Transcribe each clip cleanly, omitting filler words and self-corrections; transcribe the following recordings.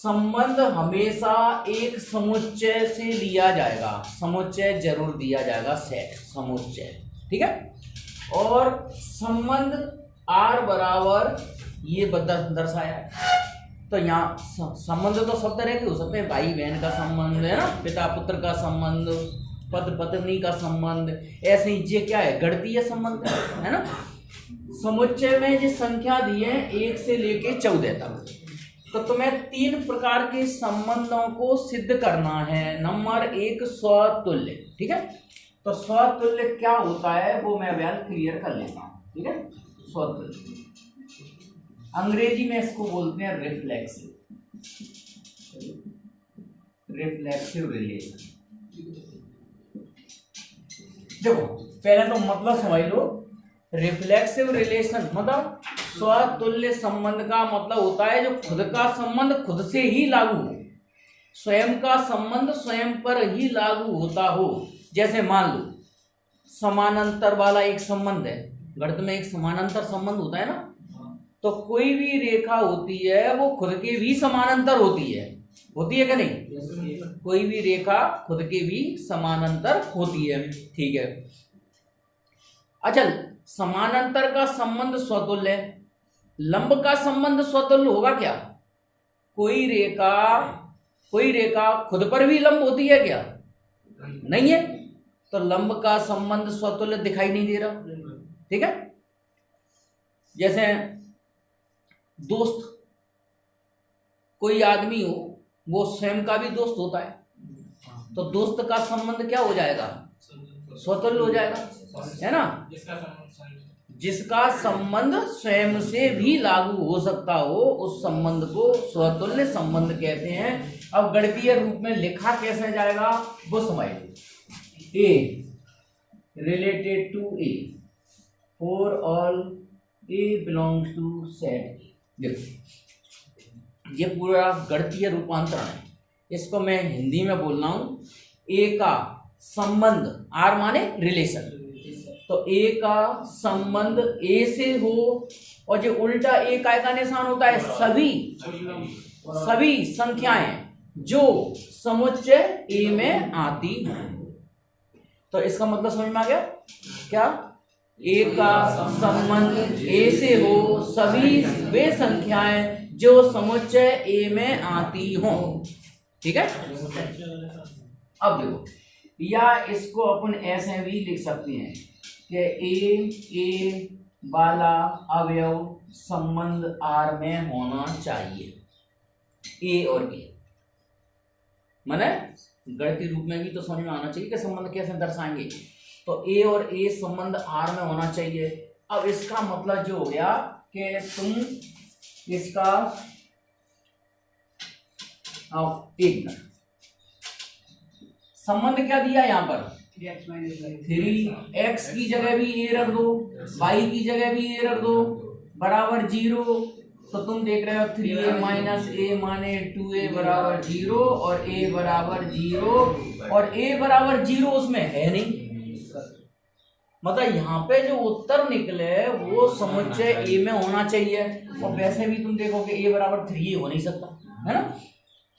संबंध हमेशा एक समुच्चय से लिया जाएगा, समुच्चय जरूर दिया जाएगा, सेट समुच्चय, ठीक है। और संबंध आर बराबर ये दर्शाया है, तो यहाँ संबंध तो सब तरह के हो सकते हैं, भाई बहन का संबंध है ना, पिता पुत्र का संबंध, पति पत्नी का संबंध, ऐसे ही ये क्या है, गणितीय संबंध है ना। समुच्चय में जो संख्या दी है 1 से लेके 14 तक, तो तुम्हें 3 प्रकार के संबंधों को सिद्ध करना है। नंबर 1 स्वतुल्य, ठीक है। तो स्वतुल्य क्या होता है वो मैं बयान क्लियर कर लेता हूँ, ठीक है। स्वतुल्य अंग्रेजी में इसको बोलते हैं रिफ्लेक्सिव, रिफ्लेक्सिव रिलेशन। देखो पहले तो मतलब समझ लो, रिफ्लेक्सिव रिलेशन मतलब स्वतुल्य संबंध का मतलब होता है जो खुद का संबंध खुद से ही लागू हो, स्वयं का संबंध स्वयं पर ही लागू होता हो। जैसे मान लो समानांतर वाला एक संबंध है, गणित में एक समानांतर संबंध होता है ना, तो कोई भी रेखा होती है वो खुद के भी समानांतर होती है कि नहीं? कोई भी रेखा खुद के भी समानांतर होती है, ठीक है। अच्छा, समानांतर का संबंध स्वतुल्य, लंब का संबंध स्वतुल्य होगा क्या? कोई रेखा खुद पर भी लंब होती है क्या? नहीं है, तो लंब का संबंध स्वतुल्य दिखाई नहीं दे रहा, ठीक है। जैसे दोस्त, कोई आदमी हो वो स्वयं का भी दोस्त होता है, तो दोस्त का संबंध क्या हो जाएगा? स्वतुल्य हो जाएगा, है ना। जिसका संबंध स्वयं से भी लागू हो सकता हो उस संबंध को स्वतुल्य संबंध कहते हैं। अब गणितीय रूप में लिखा कैसे जाएगा वो समझिए। A related to A for all A belongs to set A. देखो ये पूरा गणितीय रूपांतरण है, इसको मैं हिंदी में बोल रहा हूं। ए का संबंध, आर माने रिलेशन, तो ए का संबंध ए से हो, और जो उल्टा ए का निशान होता है सभी संख्याएं जो समुच्चय ए में आती हैं। तो इसका मतलब समझ में आ गया क्या? ए का संबंध ए से हो सभी वे संख्याएं जो समुच्चय ए में आती हों, ठीक है। अब देखो, या इसको अपन ऐसे भी लिख सकते हैं कि ए वाला अवयव संबंध आर में होना चाहिए। ए और ए माने गणितीय रूप में भी तो समझ में आना चाहिए कि संबंध कैसे दर्शाएंगे। तो ए और ए संबंध आर में होना चाहिए। अब इसका मतलब जो हो गया कि तुम इसका एक मिनट, संबंध क्या दिया यहाँ पर? 3x की जगह भी ए रख दो, y की जगह भी ए रख दो, बराबर 0। तो तुम देख रहे हो 3a माइनस ए माने 2a बराबर 0 और a बराबर 0, और a बराबर 0 उसमें है नहीं। मतलब यहाँ पे जो उत्तर निकले वो समुच्चय a में होना चाहिए, और वैसे भी तुम देखो कि a बराबर 3a हो नहीं सकता, है ना।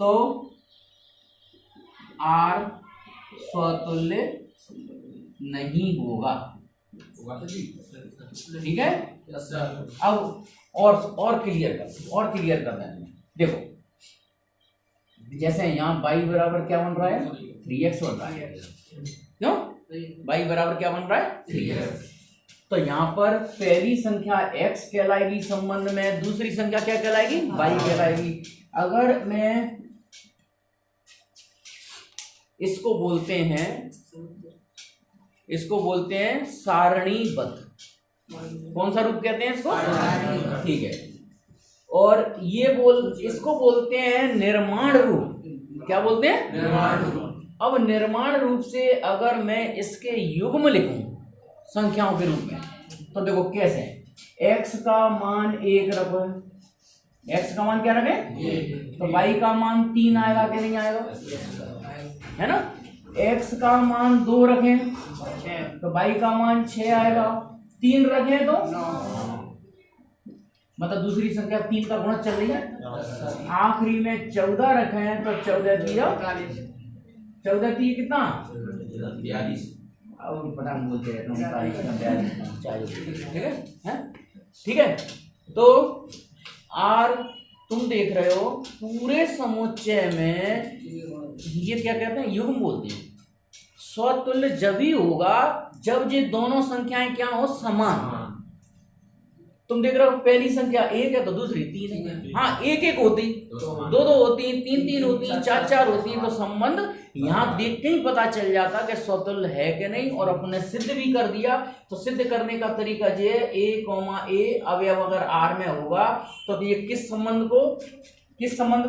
तो r स्वतुल्य नहीं होगा, ठीक है। अब और क्लियर कर दें। देखो जैसे यहाँ y बराबर क्या बन रहा है? 3x बन रहा है, क्यों? y बराबर क्या बन रहा है? 3x। तो यहाँ पर पहली संख्या x कहलाएगी संबंध में, दूसरी संख्या क्या कहलाएगी? y कहलाएगी। अगर मैं इसको बोलते हैं सारणीबद्ध। कौन सा रूप कहते हैं इसको? ठीक है। और इसको बोलते हैं निर्माण रूप। क्या बोलते हैं? निर्माण रूप। अब निर्माण रूप से अगर मैं इसके युग्म लिखूं संख्याओं के रूप में, तो देखो कैसे, x का मान 1 रखो, x का मान क्या रखे? तो y का मान 3 आएगा कि नहीं आएगा? है ना। x का मान 2 रखें तो y का मान 6 आएगा, 3 रखें तो मतलब दूसरी संख्या 3 का गुणज चल रही है। आखिरी में 14 रखे हैं तो 14 दिया 14 दिए कितना 42। अब पटांग बोलते रहते हैं 42 ठीक है ठीक है। तो आर तुम देख रहे हो पूरे समुच्चय में ये क्या कहते हैं युग्म बोलते हैं। स्वतुल्य जब ही होगा जब ये दोनों संख्याएं क्या हो समान। तुम देख रहे हो पहली संख्या 1 है तो दूसरी 3 है। हाँ 1-1 होती 2-2 होती 3-3 होती 4-4 होती तो संबंध यहाँ देख के ही पता चल जाता कि स्वतुल्य है कि नहीं। और अपने सिद्ध भी कर दिया। तो सिद्ध करने का तरीका ये a, अवयव अगर R में होगा तो ये किस संबंध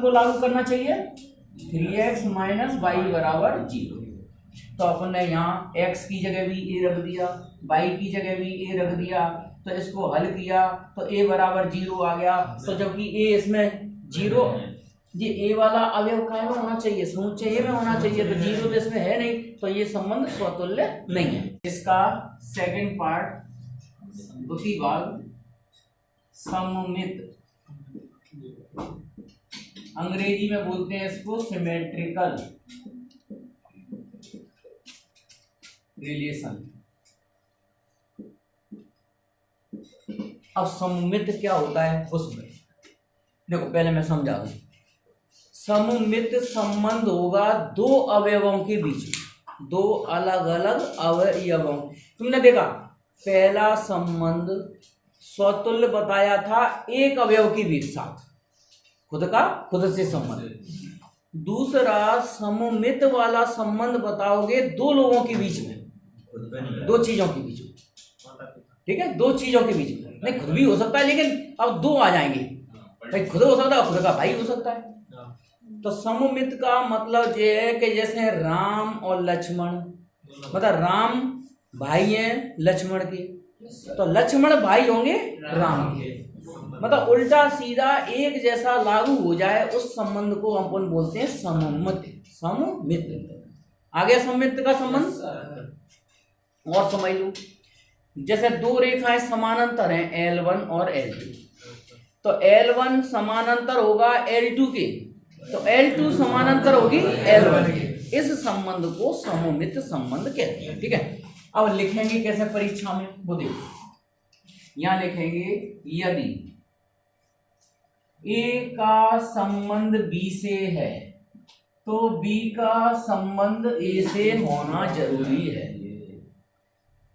को लागू करना चाहिए 3x - y = 0। तो अपन ने यहाँ x की जगह भी a रख दिया, y की जगह भी a रख दिया। तो इसको हल किया तो a = 0 आ गया। तो जबकि a इसमें 0 ये a वाला अवयव काय में होना चाहिए समुच्चय में होना चाहिए तो 0 तो इसमें है नहीं तो ये संबंध स्वतुल्य नहीं है। इसका सेकंड पार्ट द्वितीय भाग सममित, अंग्रेजी में बोलते हैं इसको सिमेट्रिकल रिलेशन। अब सममित क्या होता है उसमें देखो पहले मैं समझा दूं। सममित संबंध होगा दो अवयवों के बीच में, दो अलग अलग अवयवों। तुमने देखा पहला संबंध स्वतुल्य बताया था एक अवयव के बीच साथ खुद से संबंध। दूसरा सममित वाला संबंध बताओगे दो लोगों के बीच में, दो चीजों के बीच में। ठीक है दो चीजों के बीच में, नहीं खुद भी हो सकता है लेकिन अब दो आ जाएंगे भाई, खुद हो सकता है खुद का भाई हो सकता है। तो सममित का मतलब ये है कि जैसे राम और लक्ष्मण, मतलब राम भाई हैं लक्ष्मण के तो लक्ष्मण भाई होंगे राम के, मतलब उल्टा सीधा एक जैसा लागू हो जाए उस संबंध को अपन बोलते हैं सममित। आगे सममित का संबंध और समझ लो। जैसे दो रेखाएं समानांतर हैं L1 और L2 तो L1 समानांतर होगा L2 के तो L2 समानांतर होगी L1 के। इस संबंध को सममित संबंध कहते हैं। ठीक है अब लिखेंगे कैसे परीक्षा में वो देखो। यहां लिखेंगे यदि A का संबंध B से है तो B का संबंध A से होना जरूरी है।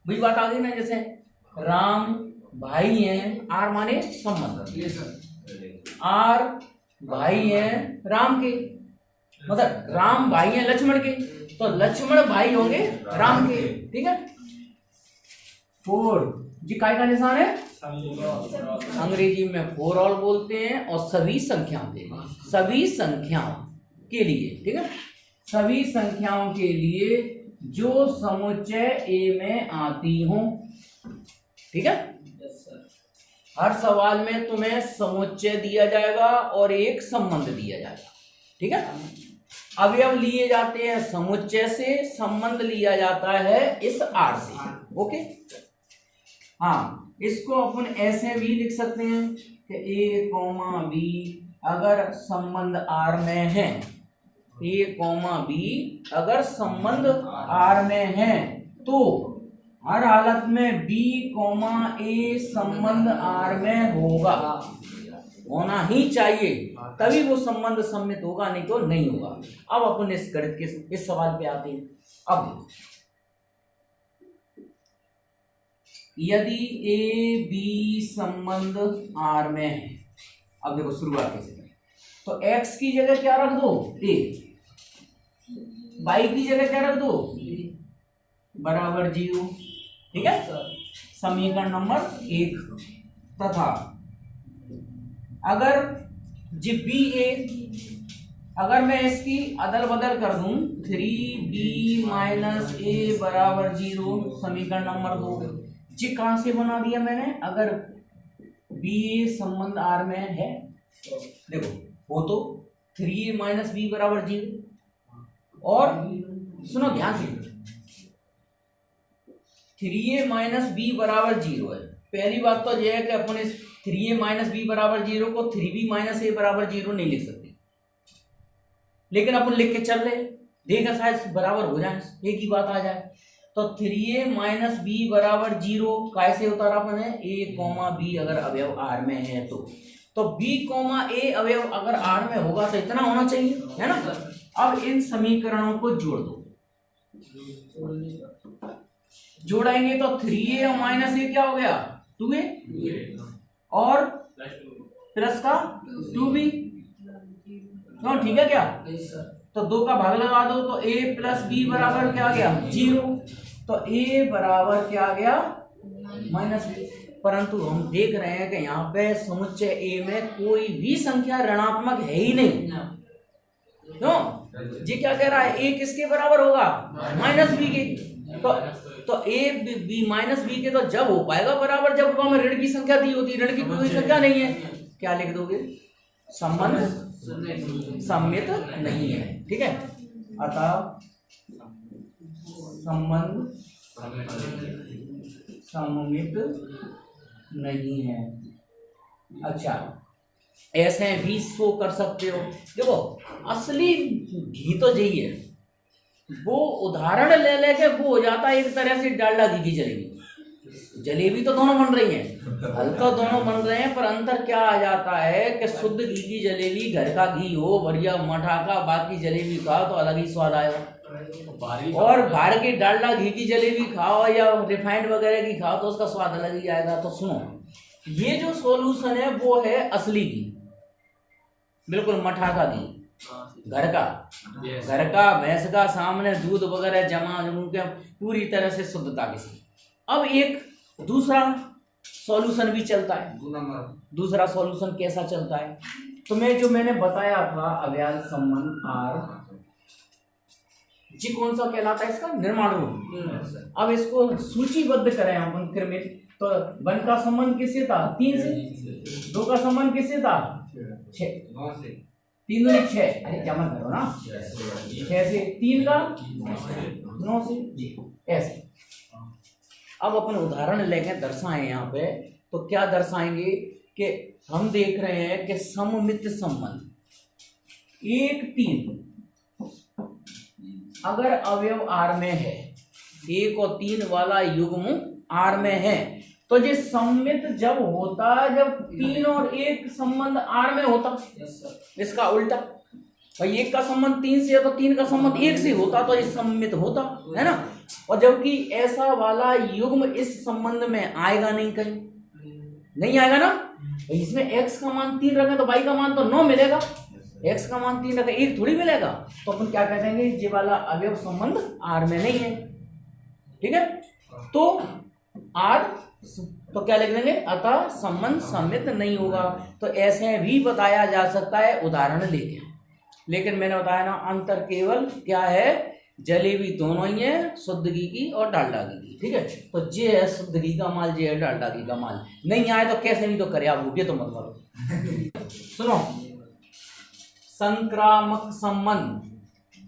वही बात आ गई ना, जैसे राम भाई हैं, आर माने संबंध, आर भाई हैं राम के, मतलब राम भाई हैं लक्ष्मण के तो लक्ष्मण भाई होंगे राम के। ठीक है 4 जी काय का निशान है, अंग्रेजी में फोर ऑल बोलते हैं और सभी संख्याओं के लिए, सभी संख्याओं के लिए। ठीक है सभी संख्याओं के लिए जो समुच्चय A में आती हो। ठीक है हर सवाल में तुम्हें समुच्चय दिया जाएगा और एक संबंध दिया जाएगा। ठीक है अवयव लिए जाते हैं समुच्चय से, संबंध लिया जाता है इस R से। ओके हाँ इसको अपन ऐसे भी लिख सकते हैं कि A, B अगर संबंध R में है, A, B अगर संबंध R में है तो हर हालत में B, A संबंध R में होगा, होना ही चाहिए तभी वो संबंध सम्मित होगा नहीं तो नहीं होगा। अब अपन इस गणित के इस सवाल पे आते हैं। अब देखो यदि A, B संबंध R में है, अब देखो शुरुआत कैसे करें तो x की जगह क्या रख दो A, y की जगह क्या रख दो बराबर 0। ठीक है समीकरण नंबर 1 तथा अगर जी BA अगर मैं इसकी अदल बदल कर दूं 3B - A = 0 समीकरण नंबर 2 जी कहां से बना दिया मैंने। अगर BA संबंध R में है देखो वो तो 3A - B = 0 और सुनो ध्यान से 3A - B = 0 है पहली बात तो यह है कि अपन इस 3a माइनस बी बराबर 0 को 3b माइनस ए बराबर 0 नहीं लिख सकते, लेकिन अपन लिख के चल रहे, देखा शायद बराबर हो जाए, एक ही बात आ जाए। तो 3a माइनस बी बराबर 0 कैसे उतारा अपन है, a कॉमा बी अगर अवयव R में है तो b कॉमा ए अवयव अगर R में होगा तो इतना होना चाहिए, है ना। अब इन समीकरणों को जोड़ दो, जोड़ेंगे तो 3a माइनस ए क्या हो गया 2a और प्लस का 2b, ठीक है क्या। तो 2 का भाग लगा दो तो a प्लस बी बराबर क्या आ गया 0, तो a बराबर क्या आ गया माइनस बी। परंतु हम देख रहे हैं कि यहाँ पे समुच्चय a में कोई भी संख्या ऋणात्मक है ही नहीं, क्यों, जी क्या कह रहा है a किसके बराबर होगा माइनस बी के, तो a बी माइनस बी के तो जब हो पाएगा बराबर जब हमें ऋण की संख्या दी होती, ऋण की कोई संख्या नहीं है, क्या लिख दोगे, संबंध सम्मित नहीं है, ठीक है। अतः संबंध सम्मित नहीं है। अच्छा, ऐसे भी शो कर सकते हो। देखो असली घी तो यही है, वो उदाहरण ले लेके वो हो जाता है एक तरह से डालडा घी की जलेबी। जलेबी तो दोनों बन रही हैं, हल तो दोनों बन रहे हैं, पर अंतर क्या आ जाता है कि शुद्ध घी की जलेबी घर का घी हो बढ़िया मठा का, बाकी जलेबी खाओ तो अलग ही स्वाद आएगा, और बाहर की डालडा घी की जलेबी खाओ या रिफाइंड वगैरह की खाओ तो उसका स्वाद अलग ही आएगा। तो सुनो, ये जो सॉल्यूशन है वो है असली घी, बिल्कुल मठा का घी, घर का भैंस का सामने दूध वगैरह जमा के पूरी तरह से शुद्धता के साथ। अब एक दूसरा सॉल्यूशन भी चलता है। दूसरा सॉल्यूशन कैसा चलता है, तो मैंने बताया था अव्याल संबंध R, जी कौन सा कहलाता है, इसका निर्माण रूप। अब इसको सूचीबद्ध करें अपन क्रमित, तो 1 का संबंध किससे था 3 से, 2 का संबंध किससे था 6, 3 दूनी 6, अरे क्या मत करो ना, 6 से, 3 का 9 से, जी ऐसे। अब अपन उदाहरण लेके दर्शाएं यहाँ पे, तो क्या दर्शाएंगे कि हम देख रहे हैं कि सममित संबंध 1 3 अगर अवयव R में है, 1 और 3 वाला युग्म R में है, तो ये सममित जब होता है जब 3 और 1 संबंध R में होता। इसका उल्टा, भाई 1 का संबंध 3 से है तो 3 का संबंध 1 से होता, तो ये सममित होता है ना। और जबकि ऐसा वाला युग्म इस संबंध में आएगा नहीं, कहीं नहीं आएगा ना। इसमें x का मान 3 रखें तो y का मान तो 9 मिलेगा, x का मान 3 रखें 1 थोड़ी मिलेगा। तो अपन क्या कह देंगे, ये वाला अवयव संबंध R में नहीं है, ठीक है। तो R तो क्या लिख देंगे, अतः संबंध सम्मित नहीं होगा। तो ऐसे भी बताया जा सकता है उदाहरण लेके, लेकिन मैंने बताया ना अंतर केवल क्या है, जलेबी दोनों ही है, शुद्ध घी की और डालडा घी की, ठीक है। तो ये है शुद्ध घी का माल, ये है डालडा घी का माल। नहीं आए तो कैसे भी तो करे आप, ये तो मत करो। सुनो, संक्रामक संबंध,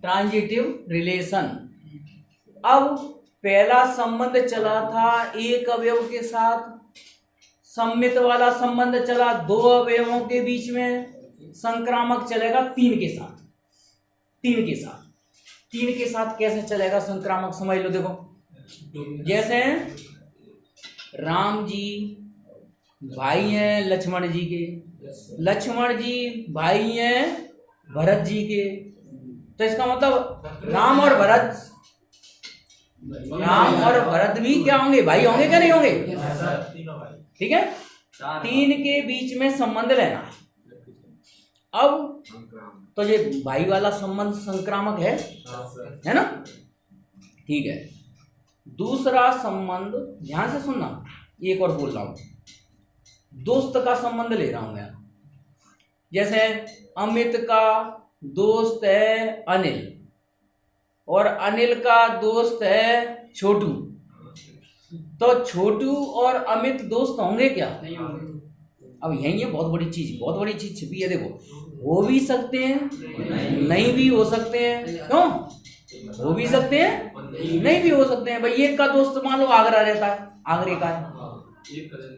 ट्रांजिटिव रिलेशन। अब पहला संबंध चला था एक अवयव के साथ, सम्मित वाला संबंध चला 2 अवयवों के बीच में, संक्रामक चलेगा 3 के साथ। 3 के साथ कैसे चलेगा संक्रामक, समझ लो। देखो, जैसे राम जी भाई हैं लक्ष्मण जी के, लक्ष्मण जी भाई हैं भरत जी के, तो इसका मतलब राम और भरत भी क्या होंगे, भाई होंगे क्या नहीं होंगे, ठीक है। 3 के बीच में संबंध लेना है। अब तो ये भाई वाला संबंध संक्रामक है ना, ठीक है। दूसरा संबंध ध्यान से सुनना, एक और बोल रहा हूं, दोस्त का संबंध ले रहा हूं मैं। जैसे अमित का दोस्त है अनिल और अनिल का दोस्त है छोटू, तो छोटू और अमित दोस्त होंगे क्या, नहीं होंगे। अब यही है बहुत बड़ी चीज छिपी है। देखो, हो भी सकते हैं, नहीं भी हो सकते हैं, क्यों, हो भी सकते हैं, नहीं भी हो सकते हैं। भाई एक का दोस्त मान लो आगरा रहता है, आगरे का है,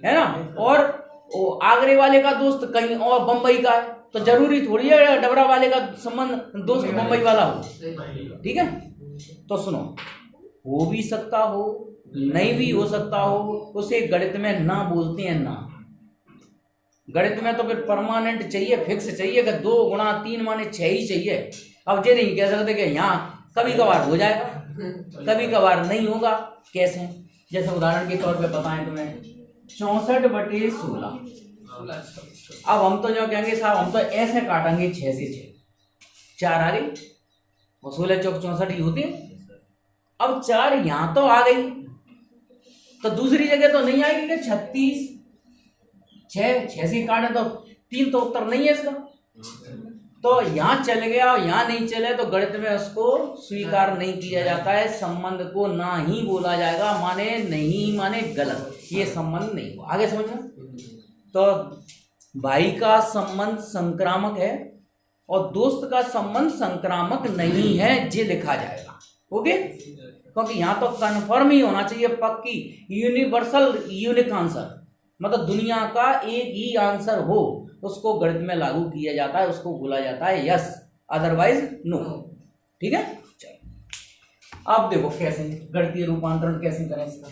है ना, और आगरे वाले का दोस्त कहीं और बंबई का है, तो जरूरी थोड़ी है डबरा वाले का संबंध दोस्त बंबई वाला हो। ठीक है, तो सुनो, हो भी सकता हो, नहीं भी हो सकता हो, उसे गणित में ना बोलते हैं ना। गणित में तो फिर परमानेंट चाहिए, फिक्स चाहिए कि 2 गुणा 3 माने 6 ही चाहिए। अब ये नहीं कह सकते कि यहाँ कभी कभार हो जाएगा, कभी कभार नहीं होगा। कैसे? जैसे उदाहरण के तौर पे बताएं तुम्हें, 64/16। अब हम तो जो कहेंगे साहब हम तो ऐसे काटेंगे 6 से 6, 4 आ गई और 16 चौक 64 ही होती है। अब 4 यहां तो आ गई, तो दूसरी जगह तो नहीं आएगी कि 36 6 से काटे तो 3 तो उत्तर नहीं है इसका। तो यहां चल गया और यहां नहीं चले तो गणित में उसको स्वीकार नहीं किया जाता है, संबंध को ना ही बोला जाएगा, माने नहीं माने गलत, ये संबंध नहीं हुआ। आगे समझ में? तो भाई का संबंध संक्रामक है और दोस्त का संबंध संक्रामक नहीं है, ये लिखा जाएगा। ओके, क्योंकि यहाँ तो कन्फर्म ही होना चाहिए, पक्की यूनिवर्सल यूनिक आंसर, मतलब दुनिया का एक ही आंसर हो, उसको गणित में लागू किया जाता है, उसको बोला जाता है यस, अदरवाइज नो। ठीक है, चलो अब देखो कैसे गणितीय रूपांतरण कैसे करें इसका।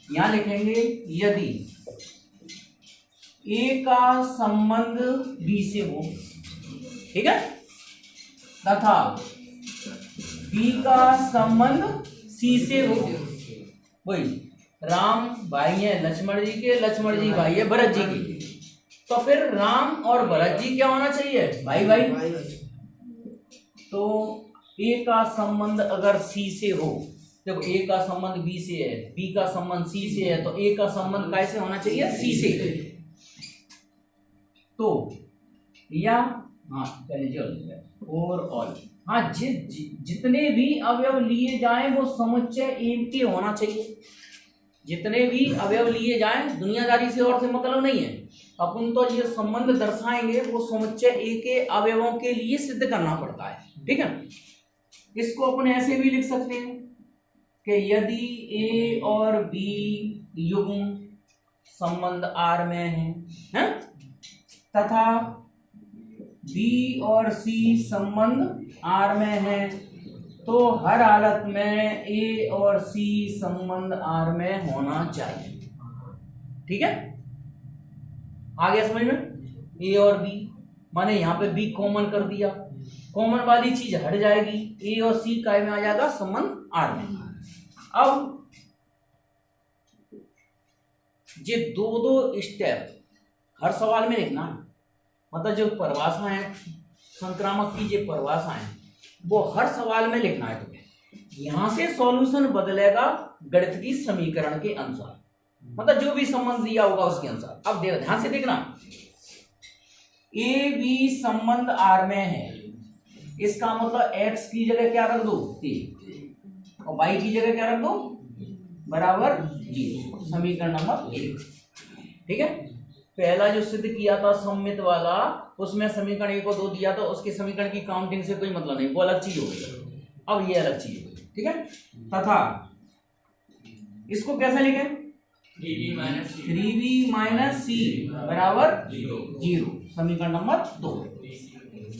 यहां लिखेंगे यदि ए का संबंध बी से हो, ठीक है, तथा बी का संबंध सी से हो। वही राम भाई है लक्ष्मण जी के, लक्ष्मण जी भाई है भरत जी के, तो फिर राम और भरत जी क्या होना चाहिए? भाई भाई। तो ए का संबंध अगर सी से हो, देखो ए का संबंध बी से है, बी का संबंध सी से है, तो ए का संबंध कैसे होना चाहिए? सी से। तो या हाँ और ऑल, हाँ जितने भी अवयव लिए जाएं वो समुच्चय एक के होना चाहिए। जितने भी अवयव लिए जाएं, दुनियादारी से और से मतलब नहीं है, अपन तो ये संबंध दर्शाएंगे वो समुच्चय ए के अवयवों के लिए सिद्ध करना पड़ता है। ठीक है, इसको अपन ऐसे भी लिख सकते हैं कि यदि ए और बी युग्म संबंध आर में है तथा बी और सी संबंध आर में है, तो हर हालत में ए और सी संबंध आर में होना चाहिए। ठीक है, आ गया समझ में? ए और बी माने यहां पे बी कॉमन कर दिया, कॉमन वाली चीज हट जाएगी, ए और सी काय में आ जाएगा? संबंध आर में। अब ये दो स्टेप हर सवाल में लिखना है, मतलब जो परिभाषा है संक्रामक की, जो परिभाषा है वो हर सवाल में लिखना है तुम्हें। यहां से सॉल्यूशन बदलेगा गणित की समीकरण के अनुसार, मतलब जो भी संबंध दिया होगा उसके अनुसार। अब ध्यान से देखना, ए बी संबंध आर में है, इसका मतलब एक्स की जगह क्या रख दो? ए, और वाई की जगह क्या रख दो? बराबर 0, समीकरण नंबर 1। ठीक है, पहला जो सिद्ध किया था सम्मित वाला, उसमें समीकरण 1 को 2 दिया, तो उसके समीकरण की काउंटिंग से कोई मतलब नहीं, वो अलग चीज हो गई। अब ये अलग चीज हो गई। ठीक है, तथा इसको कैसे लिखें? 3b माइनस सी बराबर 0, समीकरण नंबर 2।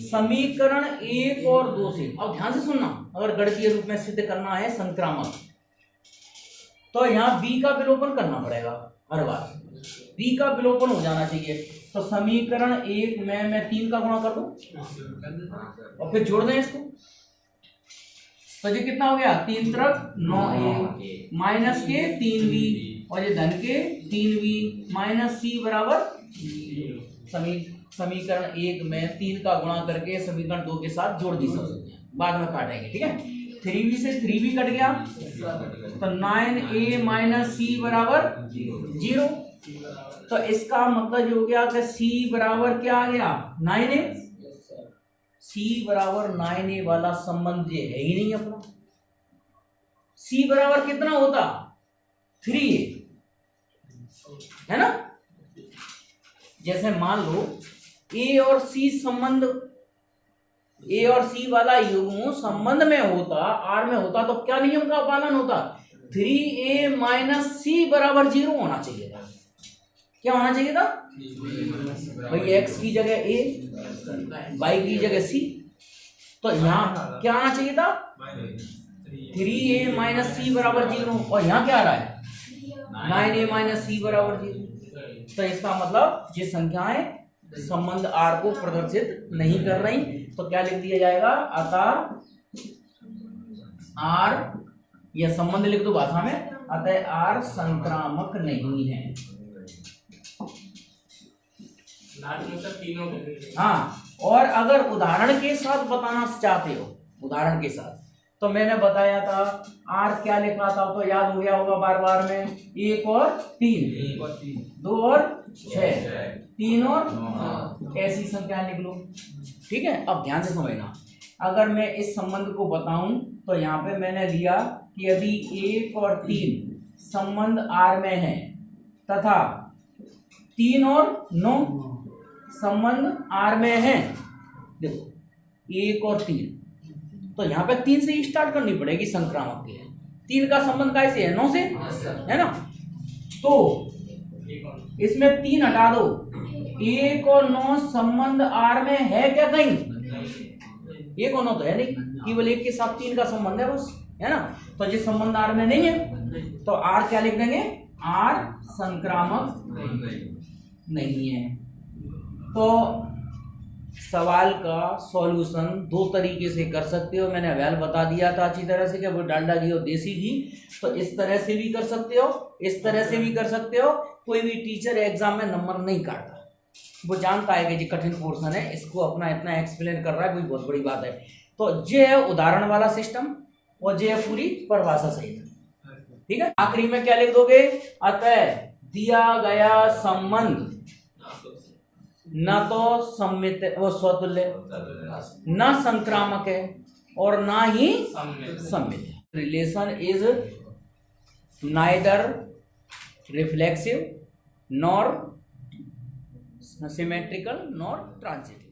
समीकरण 1 और 2 से, अब ध्यान से सुनना, अगर गणितीय रूप में सिद्ध करना है संक्रामक, तो यहाँ b का विलोपन करना पड़ेगा हर बार, b का विलोपन हो जाना चाहिए। तो समीकरण 1 में मैं 3 का गुणा कर दूं और फिर जोड़ दें इसको, तो ये कितना हो गया? 3 तरफ 9a माइनस के 3b और ये धन के 3b माइनस सी बराबर समीकरण 1 में 3 का गुणा करके समीकरण 2 के साथ जोड़ दी सकते हैं, बाद में काटेंगे। ठीक है, 3b से 3b कट गया, तो 9a माइनस सी बराबर 0। तो इसका मतलब ये हो गया कि c बराबर क्या आ गया? 9a। c बराबर 9a वाला संबंध ये है ही नहीं अपना। c बराबर कितना होता? 3a, है ना। जैसे मान लो a और c संबंध, a और c वाला युग्म संबंध में होता, r में होता, तो क्या नियम का पालन होता? 3a माइनस सी बराबर 0 होना चाहिए था। क्या होना चाहिए था भाई? x की जगह a, y की जगह c, तो यहाँ क्या आना चाहिए था? 3a माइनस सी बराबर 0, और यहाँ क्या आ रहा है? 9a माइनस सी बराबर 0। तो इसका मतलब ये संख्याएं संबंध r को प्रदर्शित नहीं कर रही, तो क्या लिख दिया जाएगा? अतः r, यह संबंध लिख दो भाषा में, अतः r संक्रामक नहीं है। हाँ, और अगर उदाहरण के साथ बताना चाहते हो, उदाहरण के साथ, तो मैंने बताया था r क्या लिखा था, तो याद हो गया होगा बार बार में, 1 और 3, 2 और 6, 3 और ऐसी संख्या लिख लो। ठीक है, अब ध्यान से समझना, अगर मैं इस संबंध को बताऊं तो यहाँ पे मैंने लिया कि यदि 1 और 3 संबंध R में है तथा 3 और 9 संबंध R में है, देखो 1 और 3, तो यहाँ पे 3 से ही स्टार्ट करनी पड़ेगी, संक्रामक के है। 3 का संबंध कैसे है? 9 से, है ना? तो इसमें 3 हटा दो, 1 और 9 संबंध R में है क्या कहीं? 1 और 9 तो है नहीं, केवल 1 के साथ 3 का संबंध है बस, है ना? तो ये संबंध R में नहीं है, तो R क्या लिख देंगे? R संक्रामक नहीं है। तो सवाल का सॉल्यूशन दो तरीके से कर सकते हो। मैंने अवैल बता दिया था अच्छी तरह से कि वो डालडा घी और देसी घी, तो इस तरह से भी कर सकते हो, इस तरह से भी कर सकते हो। कोई भी टीचर एग्जाम में नंबर नहीं काटता, वो जानता है कि ये कठिन पोर्शन है, इसको अपना इतना एक्सप्लेन कर रहा है, कोई बहुत बड़ी बात है। तो ये है उदाहरण वाला सिस्टम, और ये है पूरी परिभाषा सहित। ठीक है, आखिरी में क्या लिख दोगे? अतः दिया गया संबंध न तो सम्मित वो स्वतुल्य, न संक्रामक है और ना ही सम्मित है। Relation is neither reflexive nor symmetrical nor transitive.